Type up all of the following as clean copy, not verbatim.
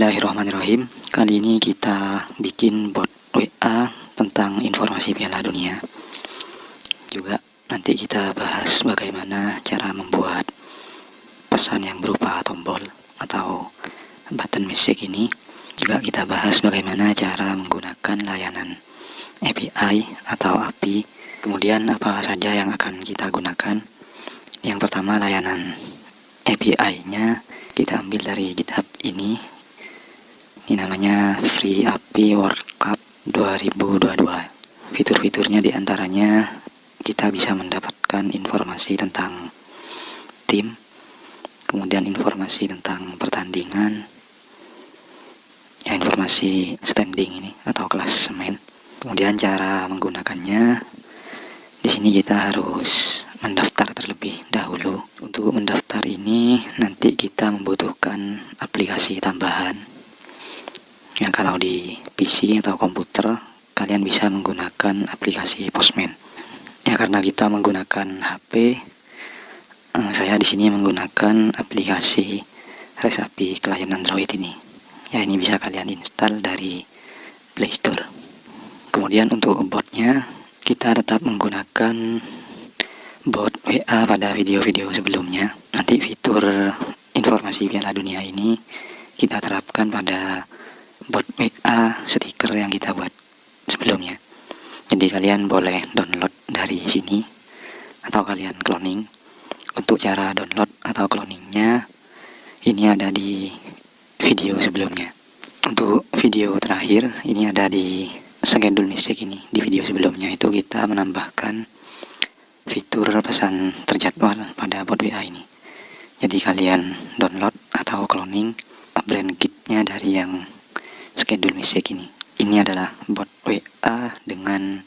Bismillahirrahmanirrahim. Kali ini kita bikin bot WA tentang informasi Piala Dunia. Juga nanti kita bahas bagaimana cara membuat pesan yang berupa tombol atau button message ini. Juga kita bahas bagaimana cara menggunakan layanan API atau API. Kemudian apa saja yang akan kita gunakan. Yang pertama, layanan API-nya kita ambil dari GitHub ini. Ini namanya Free API World Cup 2022. Fitur-fiturnya diantaranya kita bisa mendapatkan informasi tentang tim, kemudian informasi tentang pertandingan, ya, informasi standing ini atau klasemen. Kemudian cara menggunakannya, di sini kita harus mendaftar terlebih dahulu. Untuk mendaftar ini nanti kita membutuhkan aplikasi tambahan. Ya, kalau di PC atau komputer kalian bisa menggunakan aplikasi Postman. Ya, karena kita menggunakan HP, saya di sini menggunakan aplikasi REST API klien Android ini. Ya, ini bisa kalian install dari Play Store. Kemudian untuk botnya, kita tetap menggunakan bot WA pada video-video sebelumnya. Nanti fitur informasi Piala Dunia ini kita terapkan pada bot WA stiker yang kita buat sebelumnya. Jadi kalian boleh download dari sini atau kalian cloning. Untuk cara download atau cloningnya ini ada di video sebelumnya. Untuk video terakhir ini ada di schedule message ini. Di video sebelumnya itu kita menambahkan fitur pesan terjadwal pada bot WA ini. Jadi kalian download atau cloning brand kitnya dari yang schedule message ini. Ini adalah bot WA dengan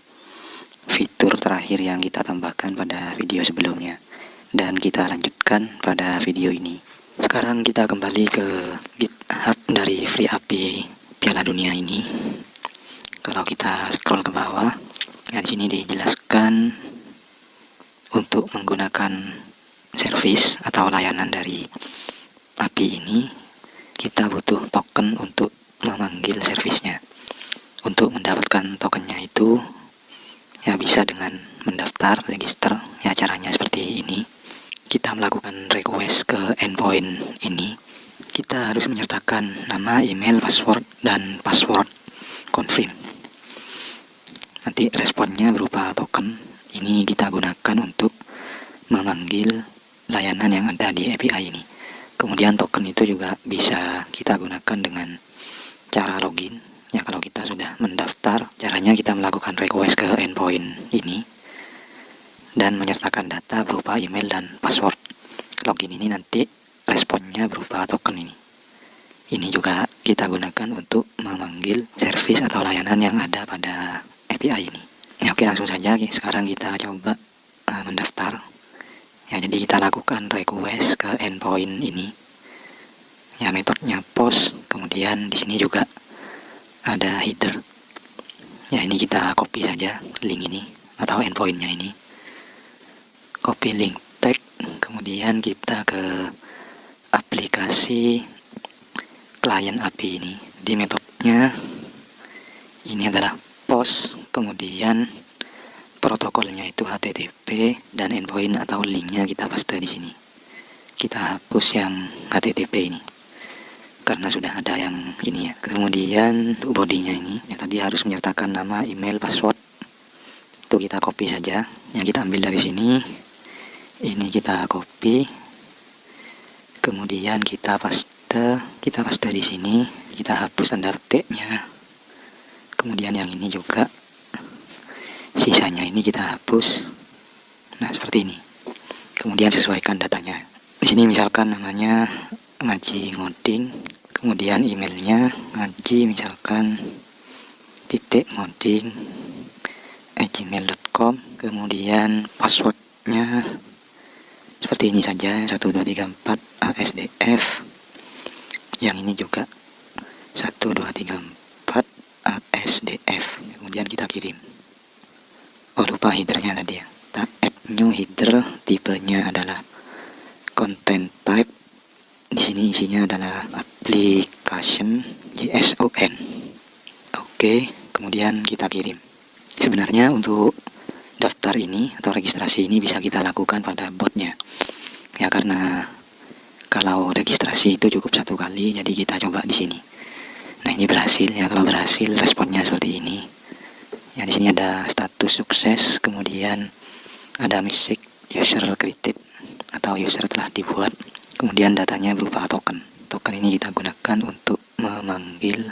fitur terakhir yang kita tambahkan pada video sebelumnya. Dan kita lanjutkan pada video ini. Sekarang kita kembali ke GitHub dari Free API Piala Dunia ini. Kalau kita scroll ke bawah, ya, di sini dijelaskan untuk menggunakan service atau layanan dari API ini, kita butuh token untuk memanggil servisnya. Untuk mendapatkan tokennya itu, ya, bisa dengan mendaftar, register. Ya, caranya seperti ini. Kita melakukan request ke endpoint ini. Kita harus menyertakan nama, email, password, dan password confirm. Nanti responnya berupa token. Ini kita gunakan untuk memanggil layanan yang ada di API ini. Kemudian token itu juga bisa kita gunakan dengan cara login. Ya, kalau kita sudah mendaftar, caranya kita melakukan request ke endpoint ini dan menyertakan data berupa email dan password login ini. Nanti responnya berupa token ini. Ini juga kita gunakan untuk memanggil service atau layanan yang ada pada API ini. Ya, oke, langsung saja. Sekarang kita coba mendaftar. Ya, jadi kita lakukan request ke endpoint ini. Ya, metodenya post. Kemudian di sini juga ada header. Ya, ini kita copy saja link ini atau endpointnya ini. Copy link tag. Kemudian kita ke aplikasi klien API ini. Di metodenya ini adalah post. Kemudian protokolnya itu HTTP dan endpoint atau linknya kita paste di sini. Kita hapus yang HTTP ini karena sudah ada yang ini ya. Kemudian untuk bodinya ini, ya, tadi harus menyertakan nama, email, password. Itu kita copy saja. Yang kita ambil dari sini, ini kita copy. Kemudian kita paste di sini. Kita hapus tanda petiknya. Kemudian yang ini juga, sisanya ini kita hapus. Nah, seperti ini. Kemudian sesuaikan datanya. Di sini misalkan namanya Ngaji Ngoding, kemudian emailnya ngaji misalkan .ngoding@gmail.com, kemudian passwordnya seperti ini saja, 1234 ASDF. Yang ini juga 1234 ASDF. Kemudian kita kirim. Oh, lupa headernya tadi ya. Kita add new header, tipenya adalah content type. Di sini isinya adalah application JSON. Oke, kemudian kita kirim. Sebenarnya untuk daftar ini atau registrasi ini bisa kita lakukan pada botnya ya, karena kalau registrasi itu cukup satu kali, jadi kita coba di sini. Nah, ini berhasil ya. Kalau berhasil, responnya seperti ini ya. Di sini ada status sukses, kemudian ada message user created atau user telah dibuat, kemudian datanya berupa token. Token ini kita gunakan untuk memanggil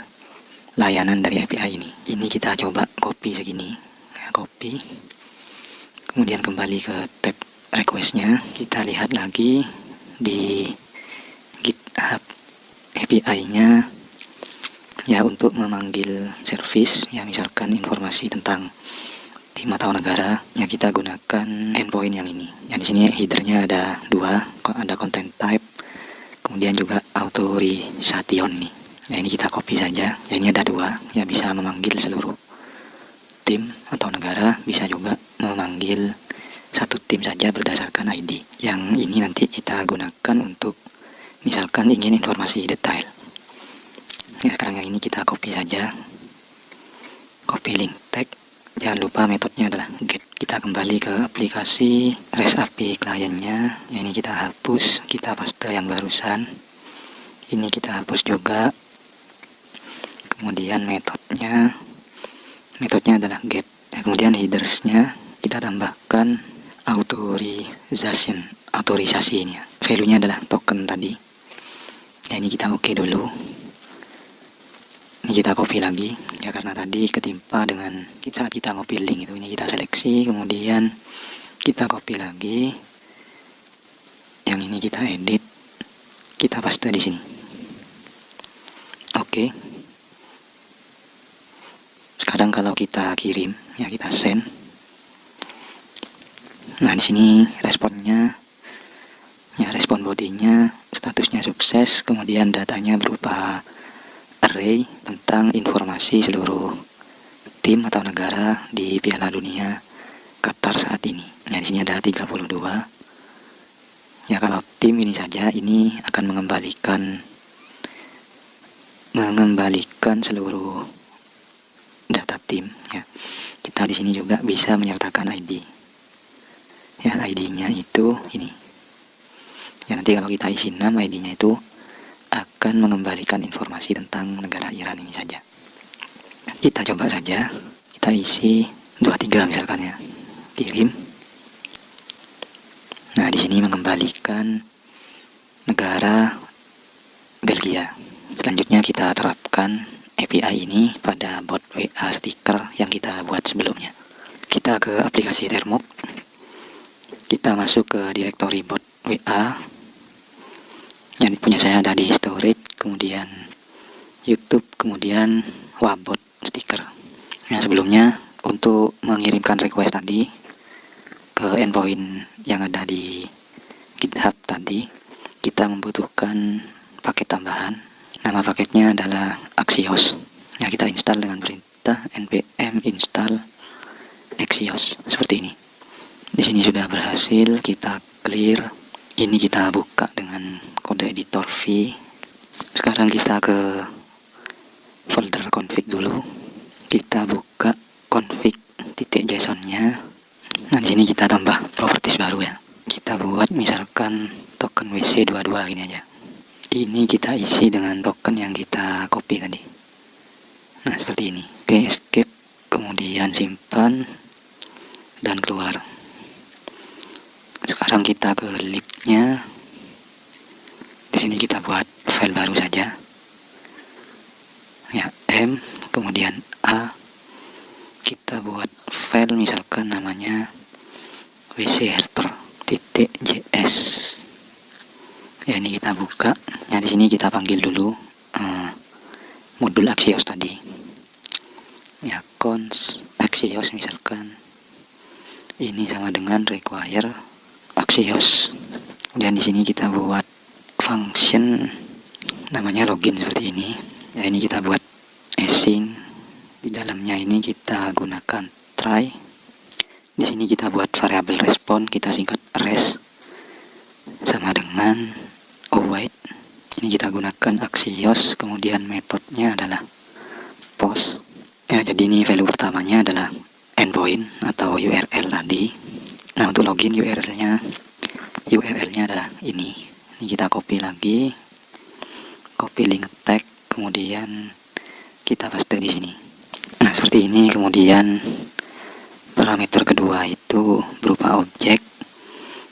layanan dari API ini. Ini kita coba copy segini ya, copy, kemudian kembali ke tab requestnya. Kita lihat lagi di GitHub API-nya ya, untuk memanggil service ya, misalkan informasi tentang tim atau negara ya, kita gunakan endpoint yang ini. Ya, di sini headernya ada dua, ada content type, kemudian juga authorization nih. Ya, ini kita copy saja. Ya, ini ada dua ya, bisa memanggil seluruh tim atau negara, bisa juga memanggil satu tim saja berdasarkan ID. Yang ini nanti kita gunakan untuk misalkan ingin informasi detail. Ya, sekarang yang ini kita copy saja, copy link tag. Jangan lupa metodenya adalah get. Kita kembali ke aplikasi REST API kliennya. Ya, ini kita hapus, kita paste yang barusan. Ini kita hapus juga. Kemudian metodnya adalah get. Ya, kemudian headersnya kita tambahkan autorisasi ini ya. Value-nya adalah token tadi. Ya, ini kita oke dulu. Ini kita copy lagi ya, karena tadi ketimpa dengan saat kita copy link itu. Ini kita seleksi, kemudian kita copy lagi. Yang ini kita edit, kita paste di sini. Oke. Sekarang kalau kita kirim ya, kita send. Nah, di sini responnya ya, respon bodinya statusnya sukses, kemudian datanya berupa array tentang informasi seluruh tim atau negara di Piala Dunia Qatar saat ini. Nah, di sini ada 32. Ya, kalau tim ini saja, ini akan mengembalikan seluruh data tim ya. Kita di sini juga bisa menyertakan ID. Ya, ID-nya itu ini. Ya, nanti kalau kita isi 6, ID-nya itu akan mengembalikan informasi tentang negara Iran ini saja. Kita coba saja, kita isi 23 misalkan ya, kirim. Nah, di sini mengembalikan negara Belgia. Selanjutnya kita terapkan API ini pada bot WA stiker yang kita buat sebelumnya. Kita ke aplikasi Termux. Kita masuk ke direktori bot WA yang punya saya, ada di storage, kemudian YouTube, kemudian Wabot stiker. Nah, sebelumnya untuk mengirimkan request tadi ke endpoint yang ada di GitHub tadi, kita membutuhkan paket tambahan. Nama paketnya adalah Axios. Nah, kita install dengan perintah npm install Axios seperti ini. Di sini sudah berhasil, kita clear. Ini kita buka dengan kode editor V. Sekarang kita ke folder config dulu. Kita buka config.json-nya. Nah, di sini kita tambah properties baru ya. Kita buat misalkan token WC22 gini aja. Ini kita isi dengan token yang kita copy tadi. Nah, seperti ini. Oke, escape, kemudian simpan dan keluar. Sekarang kita ke lib-nya. Di sini kita buat file baru saja. Ya, M, kemudian A. Kita buat file misalkan namanya wchelper.js. Ya, ini kita buka. Ya, di sini kita panggil dulu modul Axios tadi. Ya, const Axios misalkan. Ini sama dengan require Axios. Kemudian di sini kita buat function namanya login seperti ini. Ya, ini kita buat async. Di dalamnya ini kita gunakan try. Di sini kita buat variabel respon, kita singkat res sama dengan await. Ini kita gunakan menggunakan Axios, kemudian metodenya adalah post. Ya, jadi ini value pertamanya adalah endpoint atau URL tadi. Nah, untuk login URL-nya adalah ini. Ini kita copy lagi, copy link tag, kemudian kita paste di sini. Nah, seperti ini. Kemudian parameter kedua itu berupa objek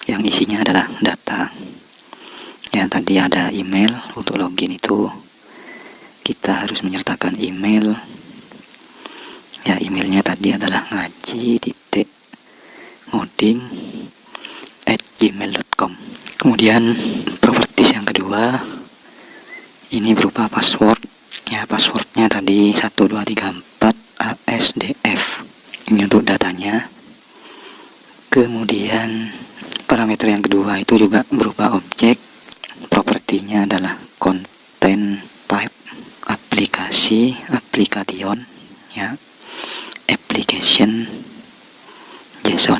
yang isinya adalah data. Ya, tadi ada email. Untuk login itu kita harus menyertakan email. Ya, emailnya tadi adalah ngaji.ngoding@gmail.com. Kemudian properties yang kedua ini berupa password. Ya, passwordnya tadi 1234 ASDF. Ini untuk datanya. Kemudian parameter yang kedua itu juga berupa objek. Propertinya adalah content type, aplikasi, application, ya, application, JSON.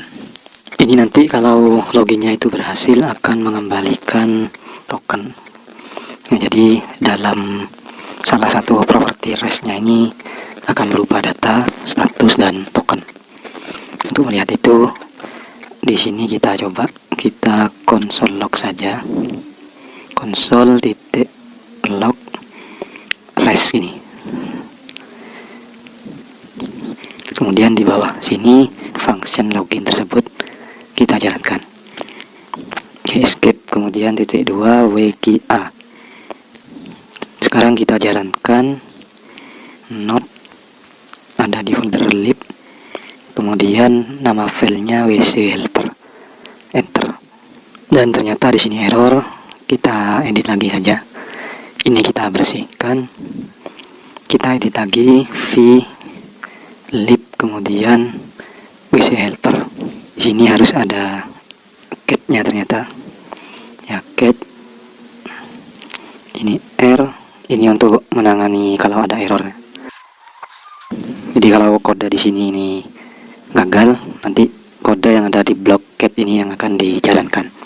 Ini nanti kalau loginnya itu berhasil akan mengembalikan token. Ya, jadi dalam salah satu properti REST-nya ini akan berupa data, status, dan token. Untuk melihat itu, di sini kita coba kita console log saja. Console.log REST ini. Kemudian di bawah sini function login tersebut kita jalankan. Escape, kemudian .2 WGA. Sekarang kita jalankan node ada di folder lib, kemudian nama filenya WC helper, enter. Dan ternyata di sini error. Kita edit lagi saja. Ini kita bersihkan. Kita edit lagi v lib, kemudian WC helper. Di sini harus ada cat-nya ternyata. Ya, cat. Ini R. Ini untuk menangani kalau ada error. Jadi kalau kode di sini ini gagal, nanti kode yang ada di blok cat ini yang akan dijalankan.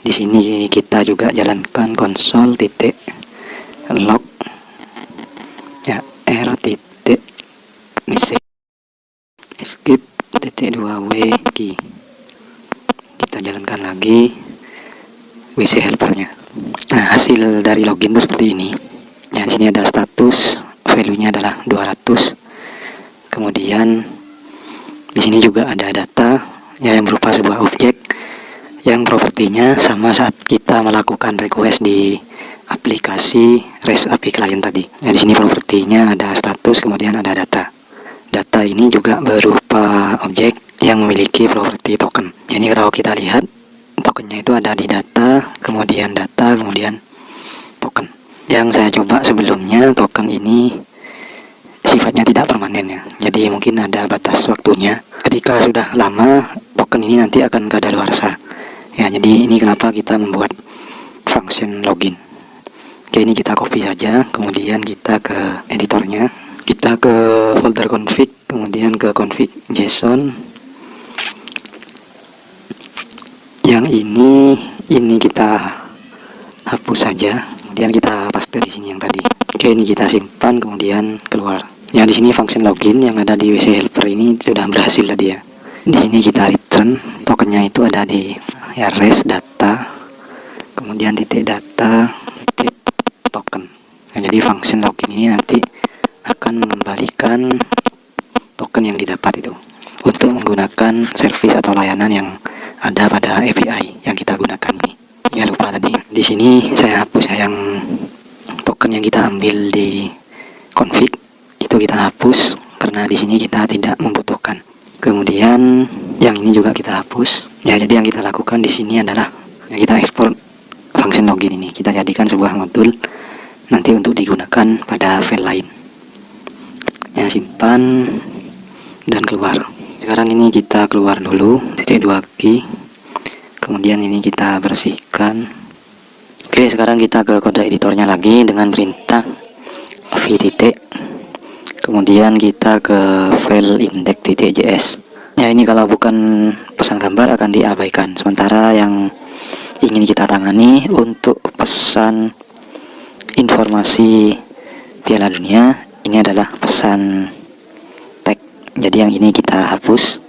Di sini kita juga jalankan console.log ya r.message escape .2 wg. Kita jalankan lagi WC helpernya. Nah, hasil dari login itu seperti ini. Ya, di sini ada status, value-nya adalah 200. Kemudian di sini juga ada data ya yang berupa sebuah objek yang propertinya sama saat kita melakukan request di aplikasi REST API client tadi. Nah, di sini propertinya ada status, kemudian ada data. Data ini juga berupa objek yang memiliki properti token. Ini kalau kita lihat tokennya itu ada di data, kemudian token. Yang saya coba sebelumnya, token ini sifatnya tidak permanen ya. Jadi mungkin ada batas waktunya. Ketika sudah lama, token ini nanti akan kadaluarsa. Ya, jadi ini kenapa kita membuat function login. Oke, ini kita copy saja, kemudian kita ke editornya, kita ke folder config, kemudian ke config JSON. Yang ini kita hapus saja, kemudian kita paste di sini yang tadi. Oke, ini kita simpan, kemudian keluar. Ya, di sini function login yang ada di WC helper ini sudah berhasil tadi ya. Di sini kita return, tokennya itu ada di ya REST data, kemudian data token. Nah, jadi function login ini nanti akan mengembalikan token yang didapat itu untuk menggunakan service atau layanan yang ada pada API yang kita gunakan ini. Ya, lupa tadi. Di sini saya hapus ya, yang token yang kita ambil di config itu kita hapus karena di sini kita tidak membutuhkan. Kemudian yang ini juga kita hapus. Ya, jadi yang kita lakukan di sini adalah ya, kita ekspor function login ini, kita jadikan sebuah modul nanti untuk digunakan pada file lain. Ya, simpan dan keluar. Sekarang ini kita keluar dulu .2 kemudian ini kita bersihkan. Oke, sekarang kita ke kode editornya lagi dengan perintah v kemudian kita ke file index.js. Ya, ini kalau bukan pesan gambar akan diabaikan, sementara yang ingin kita tangani untuk pesan informasi Piala Dunia, ini adalah pesan tag. Jadi yang ini kita hapus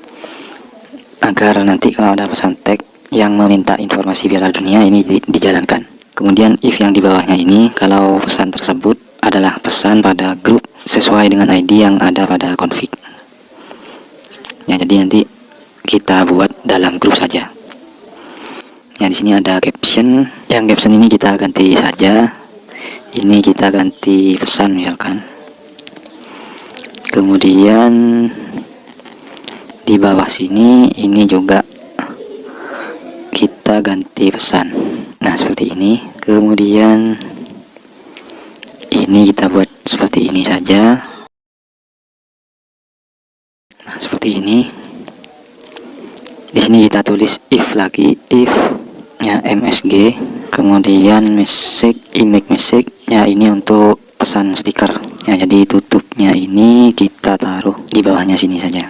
agar nanti kalau ada pesan tag yang meminta informasi Piala Dunia ini dijalankan. Kemudian if yang di bawahnya ini, kalau pesan tersebut adalah pesan pada grup sesuai dengan ID yang ada pada config. Ya, jadi nanti kita buat dalam grup saja. Ya, di sini ada caption. Yang caption ini kita ganti saja. Ini kita ganti pesan misalkan. Kemudian di bawah sini ini juga kita ganti pesan. Nah, seperti ini. Kemudian ini kita buat seperti ini saja. Nah, seperti ini. Di sini kita tulis if lagi, if ya MSG, kemudian message, image message ya, ini untuk pesan stiker ya. Jadi tutupnya ini kita taruh di bawahnya sini saja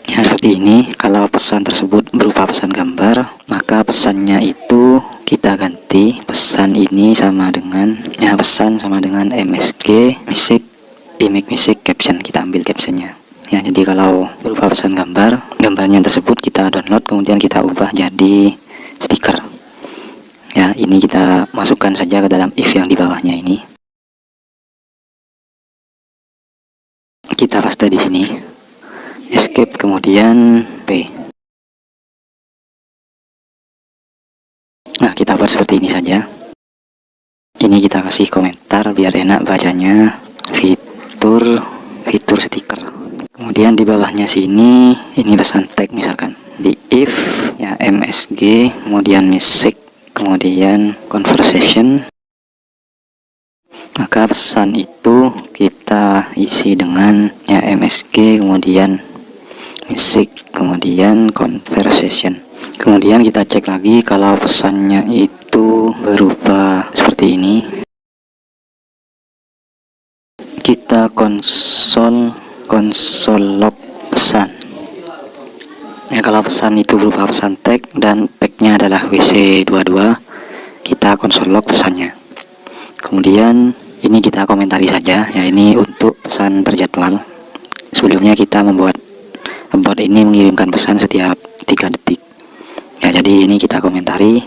ya, seperti ini. Kalau pesan tersebut berupa pesan gambar, maka pesannya itu kita ganti pesan ini sama dengan ya, pesan sama dengan MSG message, image message, caption. Kita ambil captionnya ya. Jadi kalau berupa pesan gambar, gambarnya tersebut kita download, kemudian kita ubah jadi stiker ya. Ini kita masukkan saja ke dalam if yang di bawahnya ini. Kita paste di sini, escape, kemudian P. Nah, kita buat seperti ini saja. Ini kita kasih komentar biar enak bacanya, fitur stiker. Kemudian di bawahnya sini ini pesan tag misalkan di if ya MSG, kemudian message, kemudian conversation. Maka pesan itu kita isi dengan ya MSG, kemudian message, kemudian conversation. Kemudian kita cek lagi kalau pesannya itu berupa seperti ini. Kita konsol log pesan ya. Kalau pesan itu berupa pesan tag dan tagnya adalah WC22, kita konsol log pesannya. Kemudian ini kita komentari saja ya, ini untuk pesan terjadwal. Sebelumnya kita membuat bot ini mengirimkan pesan setiap 3 detik ya. Jadi ini kita komentari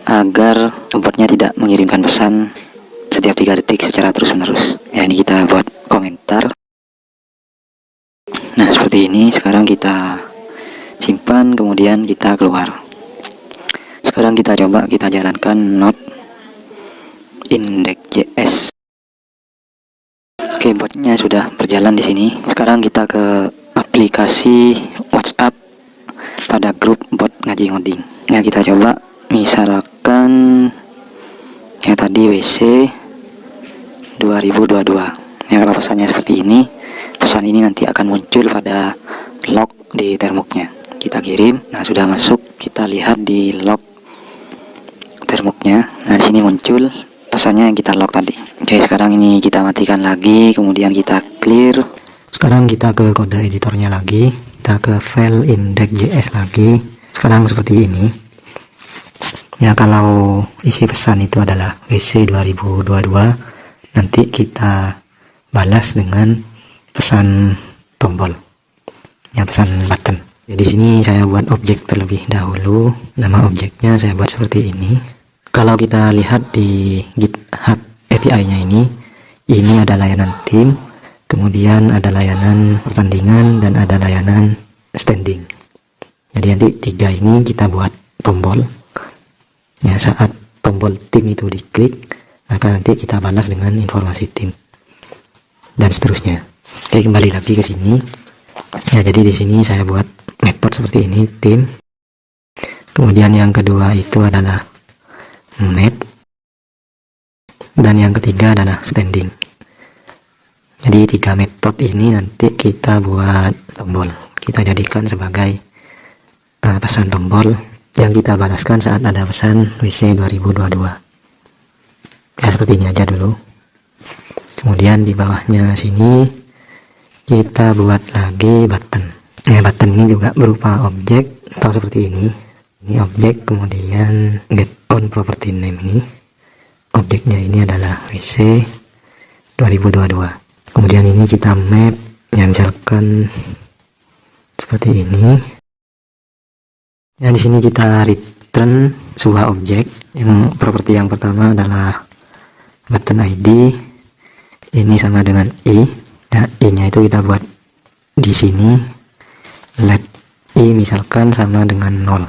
agar botnya tidak mengirimkan pesan setiap 3 detik secara terus menerus ya. Ini kita buat komentar. Nah, seperti ini. Sekarang kita simpan, kemudian kita keluar. Sekarang kita coba kita jalankan node index.js. Oke, botnya sudah berjalan di sini. Sekarang kita ke aplikasi WhatsApp pada grup bot ngaji ngoding. Nah, kita coba misalkan ya tadi WC 2022 ya. Kalau pesannya seperti ini, pesan ini nanti akan muncul pada log di termuknya. Kita kirim. Nah, sudah masuk. Kita lihat di log termuknya. Nah, di sini muncul pesannya yang kita log tadi. Oke, sekarang ini kita matikan lagi, kemudian kita clear. Sekarang kita ke kode editornya lagi, kita ke file index.js lagi. Sekarang seperti ini ya. Kalau isi pesan itu adalah WC 2022, nanti kita balas dengan pesan tombol ya, pesan button. Jadi sini saya buat objek terlebih dahulu. Nama objeknya saya buat seperti ini. Kalau kita lihat di GitHub API-nya ini ada layanan tim, kemudian ada layanan pertandingan, dan ada layanan standing. Jadi nanti 3 ini kita buat tombol ya. Saat tombol tim itu diklik, maka nanti kita balas dengan informasi tim dan seterusnya. Oke, kembali lagi ke sini ya. Jadi di sini saya buat metode seperti ini, tim. Kemudian yang kedua itu adalah map, dan yang ketiga adalah standing. Jadi 3 metode ini nanti kita buat tombol. Kita jadikan sebagai pesan tombol yang kita balaskan saat ada pesan WC 2022 ya. Seperti ini aja dulu. Kemudian di bawahnya sini kita buat lagi button ya. Button ini juga berupa objek atau seperti ini. Ini objek, kemudian get on dengan properti name ini. Objeknya ini adalah WC 2022. Kemudian ini kita map, yang misalkan seperti ini. Ya, di sini kita return sebuah objek. Yang properti yang pertama adalah button ID. Ini sama dengan i. Ya, i-nya itu kita buat di sini. Let i misalkan sama dengan 0.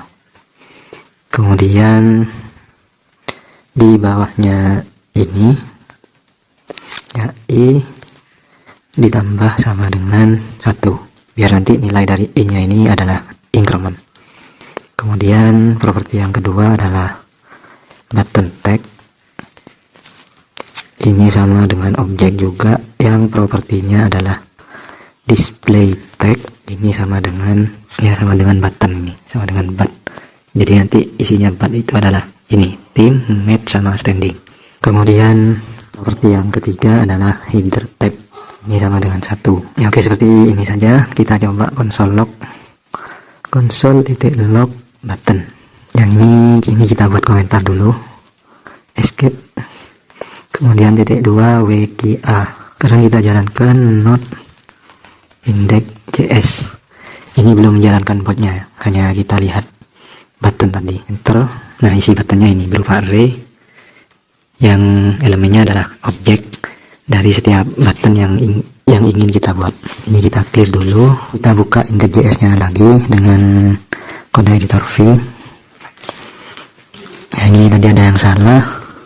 Kemudian di bawahnya ini ya, i ditambah sama dengan 1, biar nanti nilai dari i nya ini adalah increment. Kemudian properti yang kedua adalah button tag. Ini sama dengan objek juga, yang propertinya adalah display tag. Ini sama dengan button, ini sama dengan but. Jadi nanti isinya but itu adalah ini, team, map, sama standing. Kemudian properti yang ketiga adalah header tab. Ini sama dengan 1. Ya, oke, seperti ini saja. Kita coba console log, console.log button. Yang ini kita buat komentar dulu. Escape. Kemudian titik 2 WQA. Sekarang kita jalankan node index.js. Ini belum menjalankan botnya, hanya kita lihat button tadi. Enter. Nah, isi buttonnya ini berupa array yang elemennya adalah objek dari setiap button yang ingin kita buat. Ini kita clear dulu. Kita buka index.js nya lagi dengan kode editor v. Nah, ini tadi ada yang salah.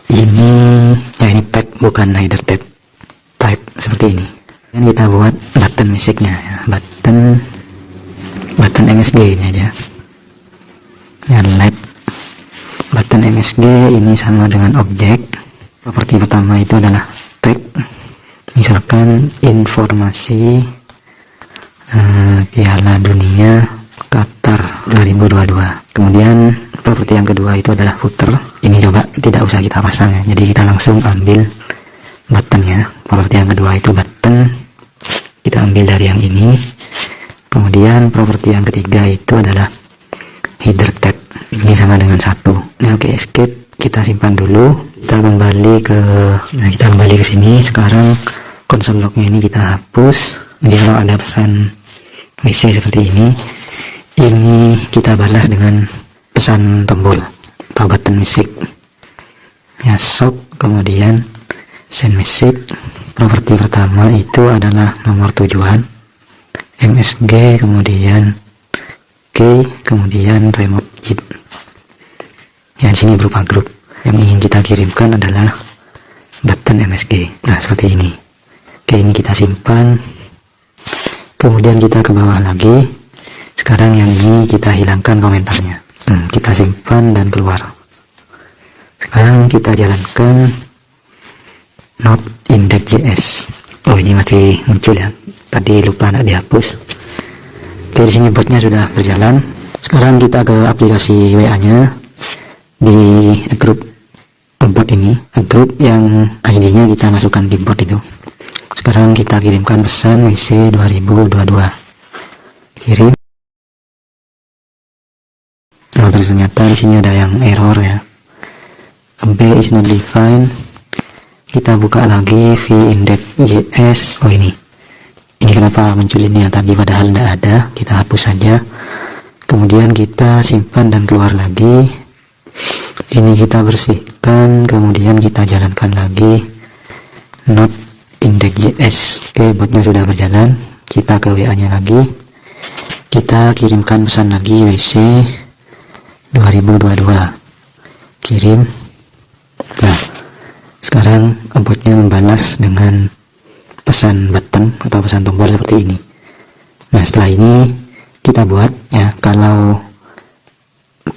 Ini tag, bukan header tab. Type seperti ini. Dan kita buat button message-nya ya. Button MSG ini aja. Ya, let button MSG ini sama dengan objek. Properti pertama itu adalah tag. Misalkan informasi Piala Dunia Qatar 2022. Kemudian properti yang kedua itu adalah footer. Ini coba tidak usah kita pasang ya, jadi kita langsung ambil buttonnya. Properti yang kedua itu button, kita ambil dari yang ini. Kemudian properti yang ketiga itu adalah header tab. Ini sama dengan 1. Nah, oke, escape. Kita simpan dulu. Kita kembali ke sini. Sekarang console lognya ini kita hapus. Jadi kalau ada pesan WC seperti ini kita balas dengan pesan tombol atau button message ya, shock. Kemudian send message. Properti pertama itu adalah nomor tujuan MSG, kemudian K, kemudian remote JIT. Ya, di sini berupa grup. Yang ingin kita kirimkan adalah button MSG. Nah, seperti ini. Oke, ini kita simpan. Kemudian kita ke bawah lagi. Sekarang yang ini kita hilangkan komentarnya. Kita simpan dan keluar. Sekarang kita jalankan node index.js. Oh, ini masih muncul ya. Tadi lupa nak dihapus. Oke, di sini botnya sudah berjalan. Sekarang kita ke aplikasi WA-nya. Di grup bot ini, grup yang ID-nya kita masukkan di bot itu. Sekarang kita kirimkan pesan WC 2022. Kirim. Oh, ternyata di sini ada yang error ya. B is not defined. Kita buka lagi v-index.js. Oh, ini kenapa muncul ini ya, tadi padahal tidak ada. Kita hapus saja. Kemudian kita simpan dan keluar lagi. Ini kita bersihkan. Kemudian kita jalankan lagi node index.js. Oke, botnya sudah berjalan. Kita ke WA nya lagi. Kita kirimkan pesan lagi WC 2022. Kirim. Nah, sekarang botnya membalas dengan pesan button atau pesan tombol seperti ini. Nah, setelah ini kita buat ya, kalau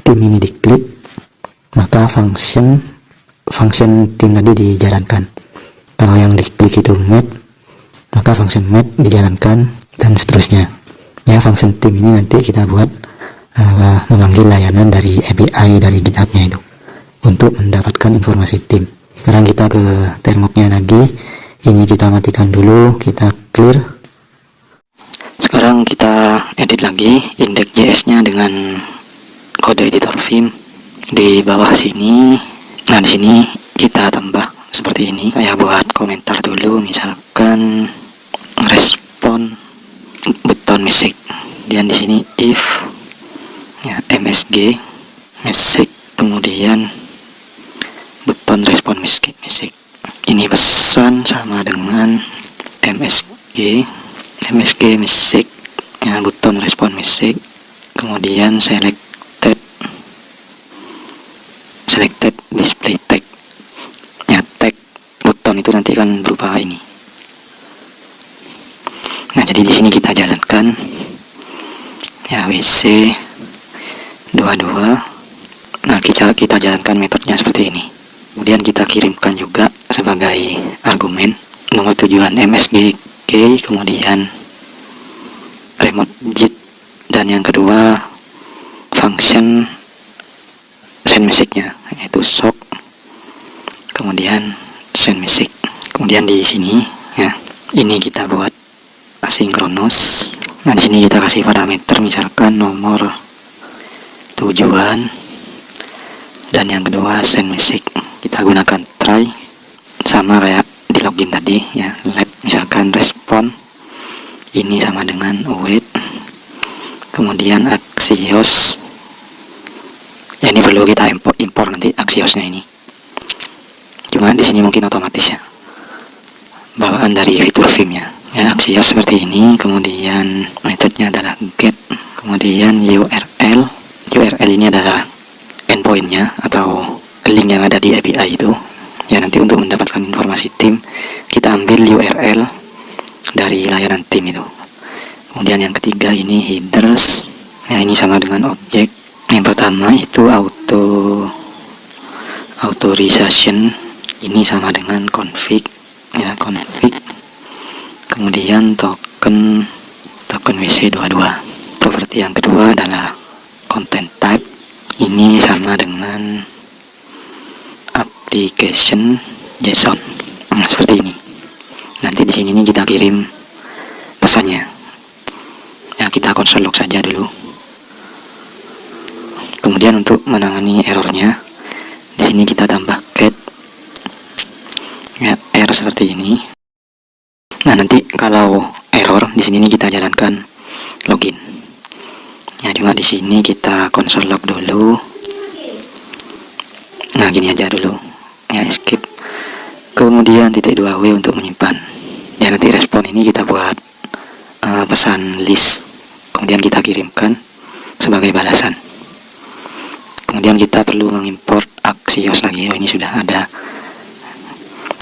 tim ini diklik, maka function tim tadi dijalankan. Kalau yang diklik itu map, maka function map dijalankan, dan seterusnya. Ya, function tim ini nanti kita buat memanggil layanan dari API dari GitHub-nya itu untuk mendapatkan informasi tim. Sekarang kita ke termoknya lagi. Ini kita matikan dulu, kita clear. Sekarang kita edit lagi index.js-nya dengan kode editor Vim. di bawah sini. Nah, di sini kita tambah seperti ini. Saya buat komentar dulu, misalkan respon button music. Dan di sini if ya MSG music, kemudian button respon music. Ini pesan sama dengan MSG music ya, button respon music, kemudian selected display tag ya, tag button itu nanti kan berupa ini. Nah, jadi di sini kita jalankan ya WC 22. Nah, kita jalankan metodenya seperti ini. Kemudian kita kirimkan juga sebagai argumen nomor tujuan MSG key, kemudian remote JIT, dan yang kedua function send music-nya yaitu shock, kemudian send music. Kemudian di sini ya, ini kita buat asinkronus. Nah, di sini kita kasih parameter misalkan nomor tujuan, dan yang kedua send music. Kita gunakan try sama kayak di login tadi ya, let misalkan respon ini sama dengan await, kemudian Axios ya, ini perlu kita import nanti Axiosnya ini, cuma di sini mungkin otomatis ya, bawaan dari fitur filmnya ya. Axios seperti ini, kemudian metodenya adalah get, kemudian URL ini adalah endpointnya atau link yang ada di API itu ya. Nanti untuk mendapatkan informasi tim kita ambil URL dari layanan tim itu. Kemudian yang ketiga ini headers ya, ini sama dengan objek. Yang pertama itu authorization, ini sama dengan config ya, config. Kemudian token WC22. Properti yang kedua adalah content type, ini sama dengan application JSON. Nah, seperti ini. Nanti di sini kita kirim pesannya ya, kita console log saja dulu. Kemudian untuk menangani errornya, di sini kita tambah get ya, error seperti ini. Nah, nanti kalau error di sini kita jalankan login ya, cuma di sini kita console log dulu. Nah, gini aja dulu ya, skip. Kemudian titik 2W untuk menyimpan ya. Nanti respon ini kita buat pesan list, kemudian kita kirimkan sebagai balasan. Kemudian kita perlu mengimport Axios lagi. Oh, ini sudah ada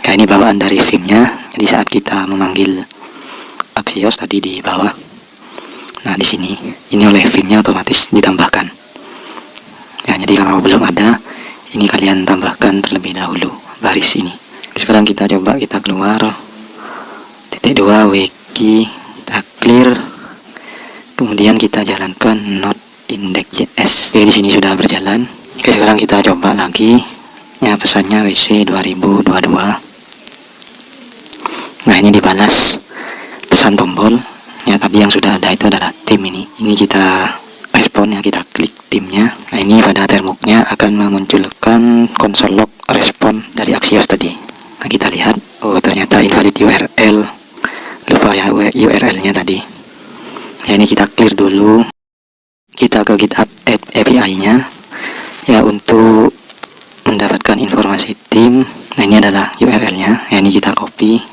ya, ini bawaan dari filmnya. Jadi saat kita memanggil Axios tadi di bawah, nah di sini ini oleh filmnya otomatis ditambahkan ya. Jadi kalau belum ada, ini kalian tambahkan terlebih dahulu baris ini. Sekarang kita coba, kita keluar titik 2 wiki, kita clear, kemudian kita jalankan node index.js. Oke, di sini sudah berjalan. Oke, sekarang kita coba lagi ya, pesannya WC 2022. Nah, ini dibalas pesan tombol ya, tadi yang sudah ada itu adalah tim ini kita respon ya, kita klik timnya. Nah, ini pada termuknya akan memunculkan console log respon dari Axios tadi. Nah, kita lihat, oh ternyata invalid URL, lupa ya URL-nya tadi ya. Ini kita clear dulu, kita ke GitHub API-nya ya untuk mendapatkan informasi tim. Nah, ini adalah URL-nya ya, ini kita copy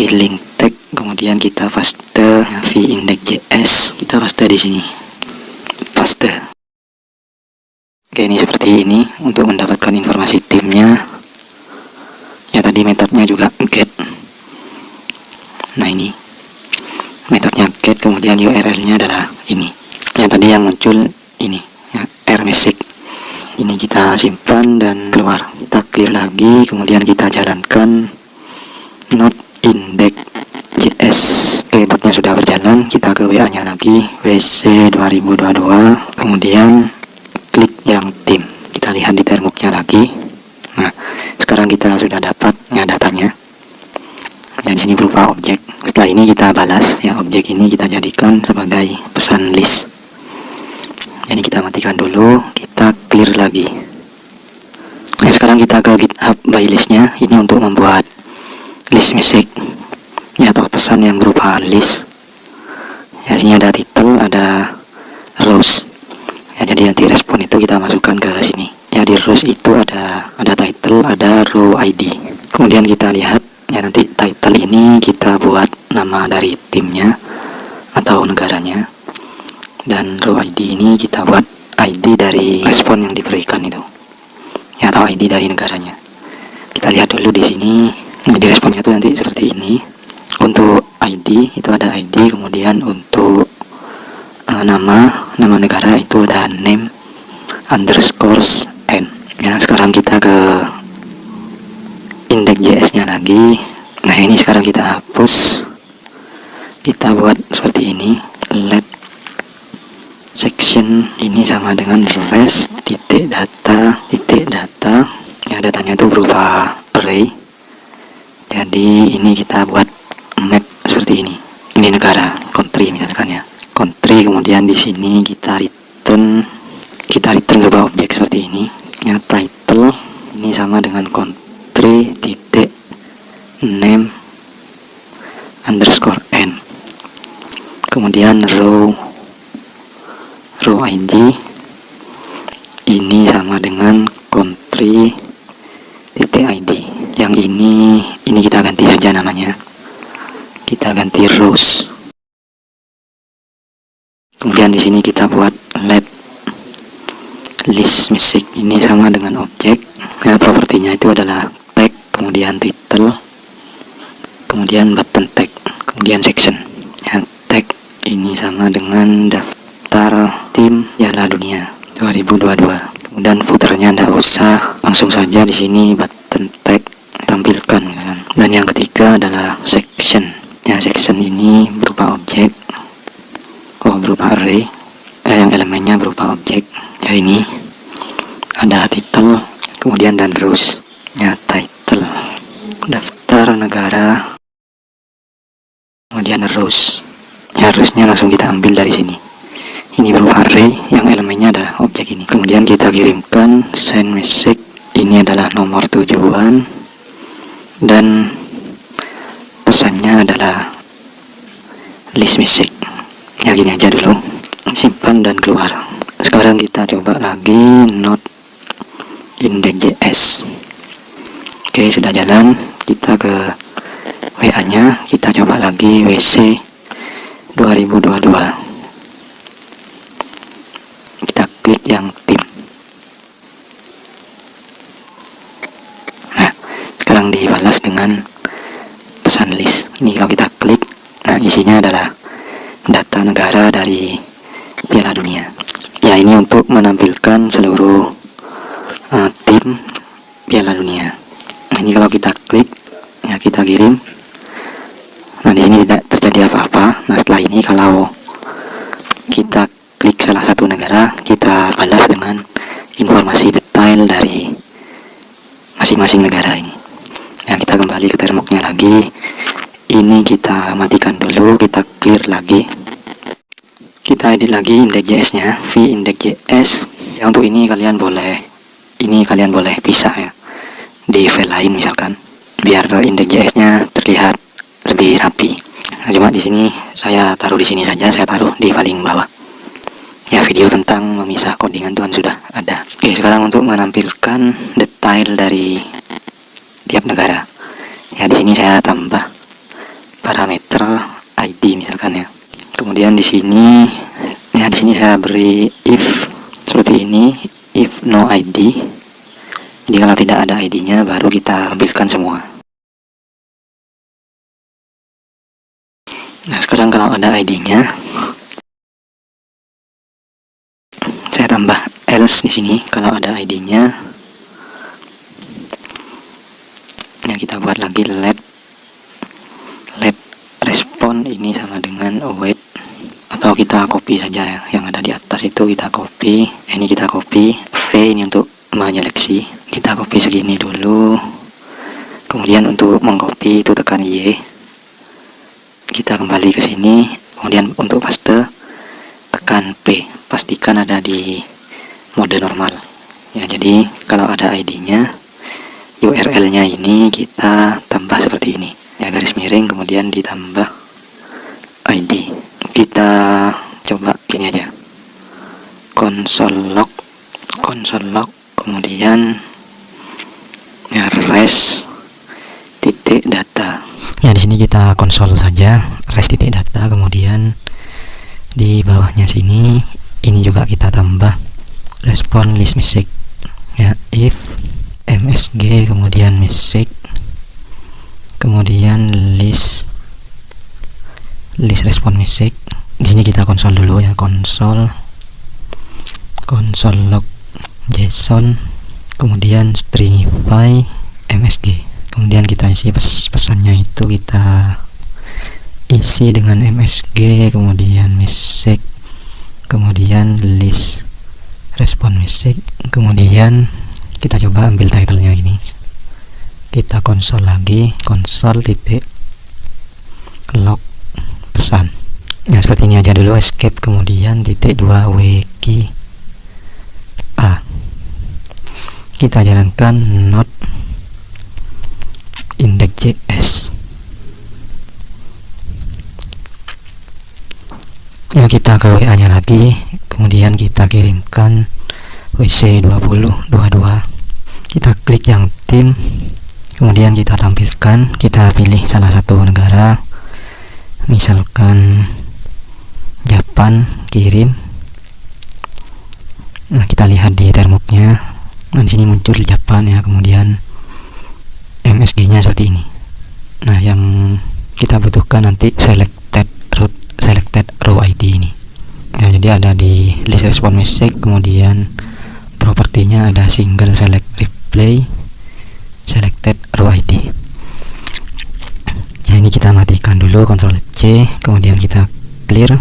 link tag, kemudian kita paste ya, v-index.js, kita paste di sini, paste. Oke, ini seperti ini untuk mendapatkan informasi timnya ya. Tadi metodenya juga get. Nah, ini metodnya get, kemudian URL-nya adalah ini yang tadi yang muncul ini ya, music. Ini kita simpan dan keluar, kita clear lagi, kemudian kita jalankan node index.js. Oke, botnya sudah berjalan. Kita ke WA nya lagi, WC 2022, kemudian klik yang tim, kita lihat di termuknya lagi. Nah, sekarang kita sudah dapat ya datanya yang di sini berupa objek. Setelah ini kita balas ya, objek ini kita jadikan sebagai pesan list. Ini kita matikan dulu, kita clear lagi. Nah, sekarang kita ke GitHub by listnya. Ini untuk membuat list message ya, atau pesan yang berupa list ya. Sini ada title, ada rows ya, jadi nanti respon itu kita masukkan ke sini ya. Di rows itu ada title, ada row ID. Kemudian kita lihat ya, nanti title ini kita buat nama dari timnya atau negaranya, dan row ID ini kita buat ID dari respon yang diberikan itu ya, atau ID dari negaranya. Kita lihat dulu di sini. Jadi responnya itu nanti seperti ini. Untuk ID itu ada ID, kemudian untuk nama negara itu ada name underscores n ya. Sekarang kita ke index.js nya lagi. Nah, ini sekarang kita hapus, kita buat seperti ini. Let section ini sama dengan res titik data ya, datanya itu berupa array. Jadi ini kita buat map seperti ini. Ini negara, country misalkan ya, country. Kemudian di sini kita return sebuah objek seperti ini ya. Title ini sama dengan country titik name underscore n. Kemudian row ID ini sama dengan country titik ID. Yang ini kita ganti saja namanya, kita ganti rows. Kemudian di sini kita buat let list message ini sama dengan objek. Nah, propertinya itu adalah tag, kemudian title, kemudian button tag, kemudian section ya. Tag ini sama dengan daftar tim Piala Dunia 2022. Kemudian footernya tidak usah, langsung saja di sini button tag tampilkan kan. Dan yang ketiga adalah section ya. Section ini berupa objek, berupa array yang elemennya berupa objek ya. Ini ada title, kemudian dan rows ya. Title, daftar negara, kemudian rows ya. Rowsnya langsung kita ambil dari sini. Ini berupa array yang elemennya adalah objek ini. Kemudian kita kirimkan send message. Ini adalah nomor tujuan dan pesannya adalah list message ya. Gini aja dulu, simpan dan keluar. Sekarang kita coba lagi node index.js. Oke, sudah jalan. Kita ke WA nya, kita coba lagi WC 2022. Kita klik yang tim. Nah, sekarang dibalas dengan pesan list. Ini kalau kita klik, nah isinya adalah data negara dari Piala Dunia ya. Ini untuk menampilkan seluruh tim Piala Dunia. Nah, ini kalau kita klik ya, kita kirim. Nah, di sini tidak terjadi apa-apa. Nah, setelah ini kalau kita klik salah satu negara, kita balas dengan informasi detail dari masing-masing negara ini. Nah, kita kembali ke termoknya lagi. Ini kita matikan dulu, kita clear lagi. Kita edit lagi index.js nya, v-index.js. Yang untuk ini kalian boleh pisah ya, di file lain misalkan, biar index.js nya terlihat lebih rapi. Nah, cuma di sini saya taruh di sini saja, saya taruh di paling bawah. Ya, video tentang memisah codingan itu kan sudah ada. Oke, sekarang untuk menampilkan detail dari tiap negara. Ya, di sini saya tambah parameter ID misalkan ya. Kemudian di sini saya beri if seperti ini, if no ID. Jadi kalau tidak ada ID-nya baru kita ambilkan semua. Nah, sekarang kalau ada ID-nya, saya tambah else di sini. Kalau ada ID-nya, ya kita buat lagi let respon ini sama dengan await, atau kita copy saja ya, yang ada di atas itu kita copy. Ini kita copy. V ini untuk menyeleksi, kita copy segini dulu. Kemudian untuk mengcopy itu tekan Y. Kita kembali ke sini. Kemudian untuk paste tekan P. Pastikan ada di mode normal Ya, jadi kalau ada ID-nya, URL-nya ini kita tambah seperti ini. Ya, garis miring kemudian ditambah ID. Kita coba gini aja. Console log kemudian ya res titik data. Ya, di sini kita konsol saja res titik data, kemudian di bawahnya sini ini juga kita tambah respon list message. Ya, if msg kemudian message kemudian list respon message. Di sini kita konsol dulu ya, console log json kemudian stringify msg, kemudian kita isi pesannya itu kita isi dengan msg kemudian message kemudian list respon message, kemudian kita coba ambil title-nya ini, kita konsol lagi, konsol titik log pesan. Nah, seperti ini aja dulu, escape kemudian titik 2 wiki a, kita jalankan not index.js. Ya, kita ke WA nya lagi, kemudian kita kirimkan WC2022, kita klik yang tim, kemudian kita tampilkan, kita pilih salah satu negara, misalkan Japan, kirim. Nah, kita lihat di termoknya, nah di sini muncul Japan ya, kemudian MSG nya seperti ini. Nah, yang kita butuhkan nanti selected row ID ini ya, jadi ada di list respon message, kemudian propertinya ada single select replay selected row ID. Ya, ini kita matikan dulu, Ctrl C, kemudian kita clear,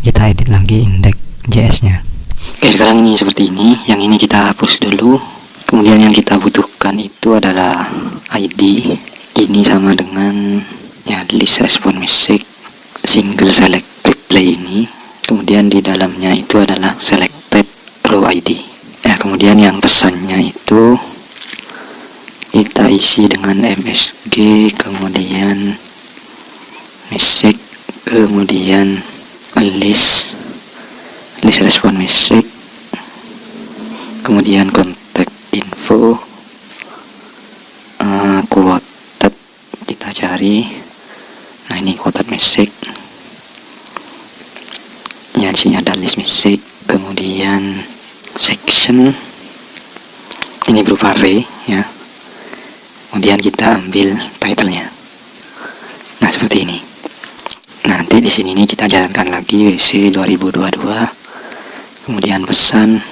kita edit lagi index.js nya. Oke, sekarang ini seperti ini, yang ini kita hapus dulu, kemudian yang kita butuhkan itu adalah ID, ini sama dengan ya list respon message single select replay ini, kemudian di dalamnya itu adalah selected row ID. Nah, kemudian yang pesannya itu kita isi dengan msg kemudian message kemudian list respon message kemudian contact info quoted, kita cari. Nah, ini quoted message ya, di sini ada list message kemudian section ini berupa array ya, kemudian kita ambil title-nya. Nah, seperti ini. Nah, nanti di sini kita jalankan lagi WC 2022, kemudian pesan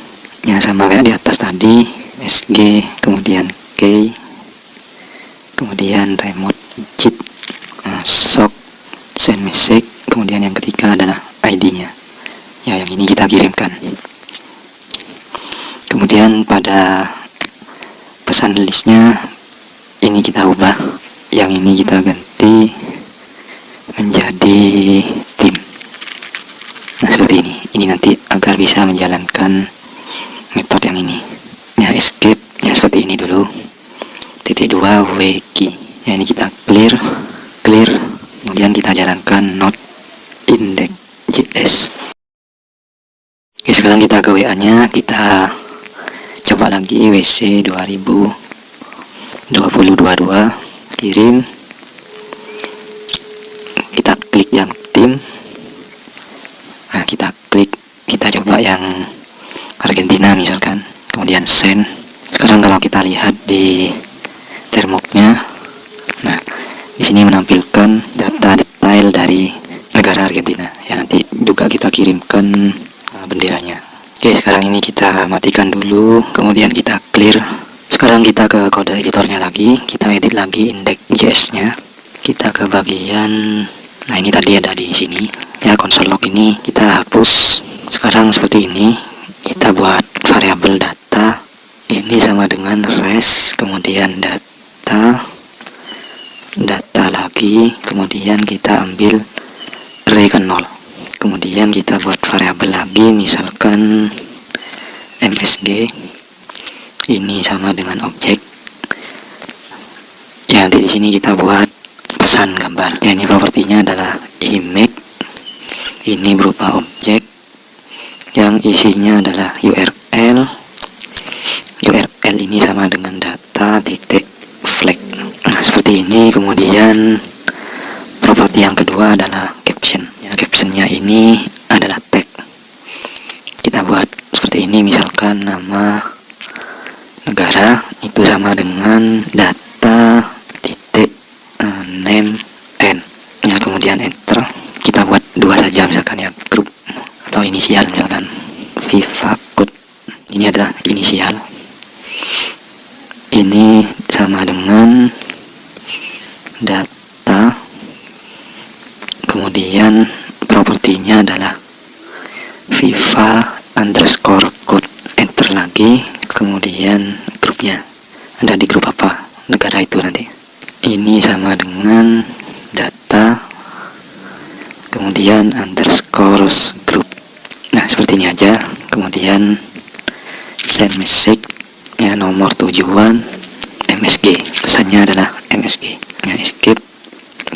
ya sama kayak di atas tadi, SG kemudian K kemudian remote JIT sok send message, kemudian yang ketiga adalah ID-nya ya, yang ini kita kirimkan. Kemudian pada pesan listnya ini kita ubah, yang ini kita ganti menjadi tim. Nah, seperti ini nanti agar bisa menjalankan metode yang ini ya, escape ya, seperti ini dulu, titik 2 wiki ya, ini kita clear, kemudian kita jalankan not index.js. Oke, sekarang kita ke WA nya, kita coba lagi WC 2022 kirim, kita klik yang tim. Nah, kita coba yang Argentina misalkan, kemudian send. Sekarang kalau kita lihat di termoknya, nah di sini menampilkan data detail dari negara Argentina ya, nanti juga kita kirimkan benderanya. Oke, sekarang ini kita matikan dulu, kemudian kita clear. Sekarang kita ke kode editornya lagi, kita edit lagi index.js nya, kita ke bagian, nah ini tadi ada di sini ya, console log ini kita hapus. Sekarang seperti ini, kita buat variabel data, ini sama dengan res kemudian data lagi, kemudian kita ambil array ke 0, kemudian kita buat variabel lagi, misalkan MSG. Ini sama dengan objek. Ya, nanti di sini kita buat pesan gambar. Ya, ini propertinya adalah image. Ini berupa objek yang isinya adalah URL. URL ini sama dengan data titik flag. Nah, seperti ini. Kemudian properti yang kedua adalah caption. Ya, captionnya ini adalah tag. Kita buat seperti ini, misalkan nama negara itu sama dengan data titik name n. Ya, kemudian enter. Kita buat dua saja, misalkan ya, grup atau inisial, misalkan FIFA code. Ini adalah inisial. Ini sama dengan data, kemudian propertinya adalah FIFA underscore code. Enter lagi, kemudian grupnya ada di grup apa, negara itu nanti. Ini sama dengan data, kemudian underscore group. Nah, seperti ini aja. Kemudian send message, ya, nomor tujuan MSG, pesannya adalah MSG. Ya, escape,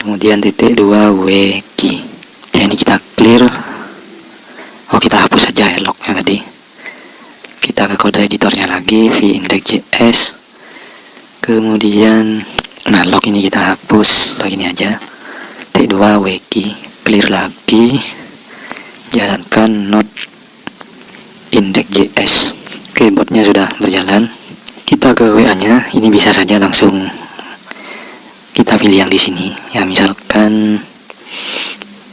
kemudian titik 2 wiki. Ya, ini kita clear. Oh, kita hapus saja ya lognya tadi. Kita ke kode editornya lagi, v-index.js. Kemudian nah, log ini kita hapus, log ini aja. Titik 2 wiki, clear lagi, jalankan node index.js. Oke, botnya sudah berjalan. Kita ke WA nya, ini bisa saja langsung kita pilih yang di sini. Ya, misalkan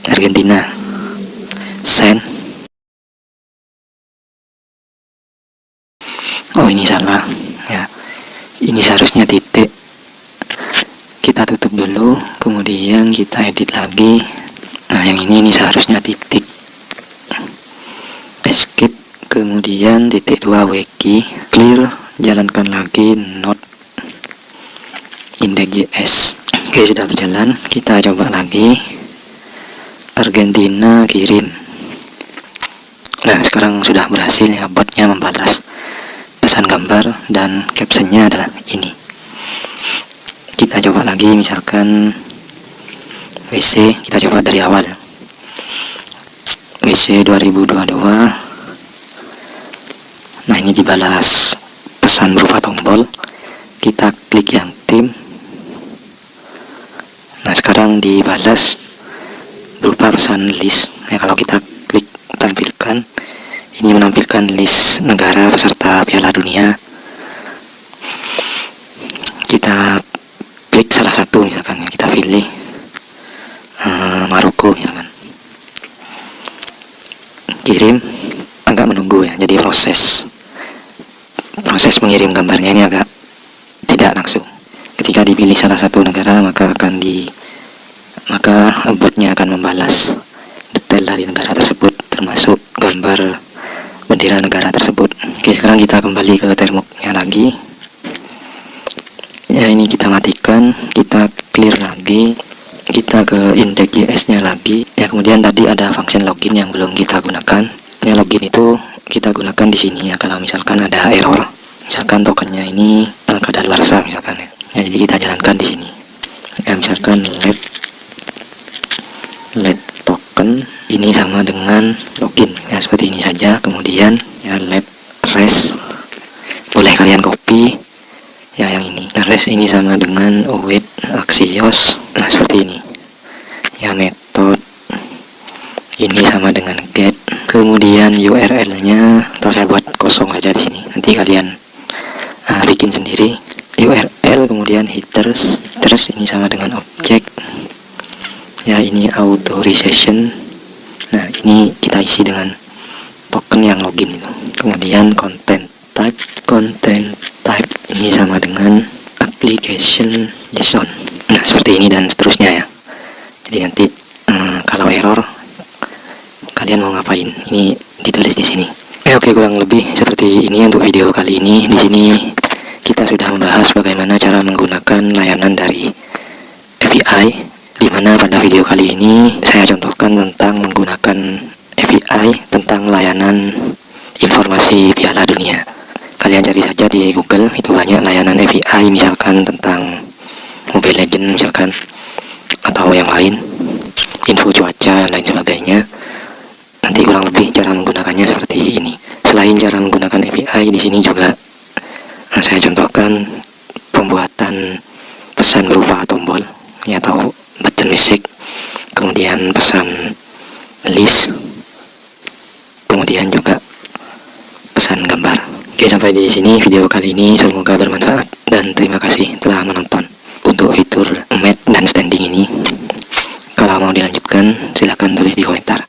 Argentina, send. Oh, ini salah ya, ini seharusnya titik. Kita tutup dulu, kemudian kita edit lagi. Nah, yang ini seharusnya titik. Escape, kemudian titik 2 wiki, clear, jalankan lagi node index.js. Oke, sudah berjalan. Kita coba lagi. Argentina kirim. Nah, sekarang sudah berhasil ya, botnya membalas pesan gambar dan captionnya adalah ini. Kita coba lagi, misalkan WC. Kita coba dari awal. WC 2022. Nah, ini dibalas pesan berupa tombol. Kita klik yang tim. Nah, sekarang dibalas berupa pesan list. Ya, kalau kita klik tampilkan, ini menampilkan list negara peserta Piala Dunia. Kita klik salah satu, misalkan kita pilih Maroko, misalkan. Kirim, agak menunggu ya, jadi proses mengirim gambarnya ini agak tidak langsung. Ketika dipilih salah satu negara, maka botnya akan membalas detail dari negara tersebut, termasuk gambar bendera negara tersebut. Oke, sekarang kita kembali ke termoknya lagi. Ya, ini kita matikan, kita clear lagi, kita ke index.js nya lagi. Ya, kemudian tadi ada function login yang belum kita gunakan. Ya, login itu kita gunakan di sini ya, kalau misalkan ada error, misalkan tokennya ini kadaluarsa misalkan ya. Ya, jadi kita jalankan di sini. Ya, misalkan let token ini sama dengan login. Ya, seperti ini saja. Kemudian ya, let res, boleh kalian copy ya yang ini. Nah, res ini sama dengan await axios. Nah, seperti ini ya. Method ini sama dengan get. Kemudian URL nya atau saya buat kosong saja di sini, nanti kalian bikin sendiri. URL, kemudian headers ini sama dengan objek ya, ini authorization. Nah, ini kita isi dengan token yang login itu. Kemudian content type ini sama dengan application JSON. Nah, seperti ini dan seterusnya ya. Jadi nanti kalau error, kalian mau ngapain, ini ditulis di sini. Oke, kurang lebih seperti ini untuk video kali ini. Di sini kita sudah membahas bagaimana cara menggunakan layanan dari API, di mana pada video kali ini saya contohkan tentang menggunakan API tentang layanan informasi Piala Dunia. Kalian cari saja di Google, itu banyak layanan API, misalkan tentang Mobile Legends misalkan, atau yang lain, info cuaca lain sebagainya. Nanti kurang lebih cara menggunakannya seperti ini. Selain cara menggunakan API, di sini juga saya contohkan pembuatan pesan berupa tombol ya, atau button music, kemudian pesan list, kemudian juga pesan gambar. Oke, sampai di sini video kali ini, semoga bermanfaat dan terima kasih telah menonton. Untuk fitur map dan standing ini, kalau mau dilanjutkan silahkan tulis di komentar.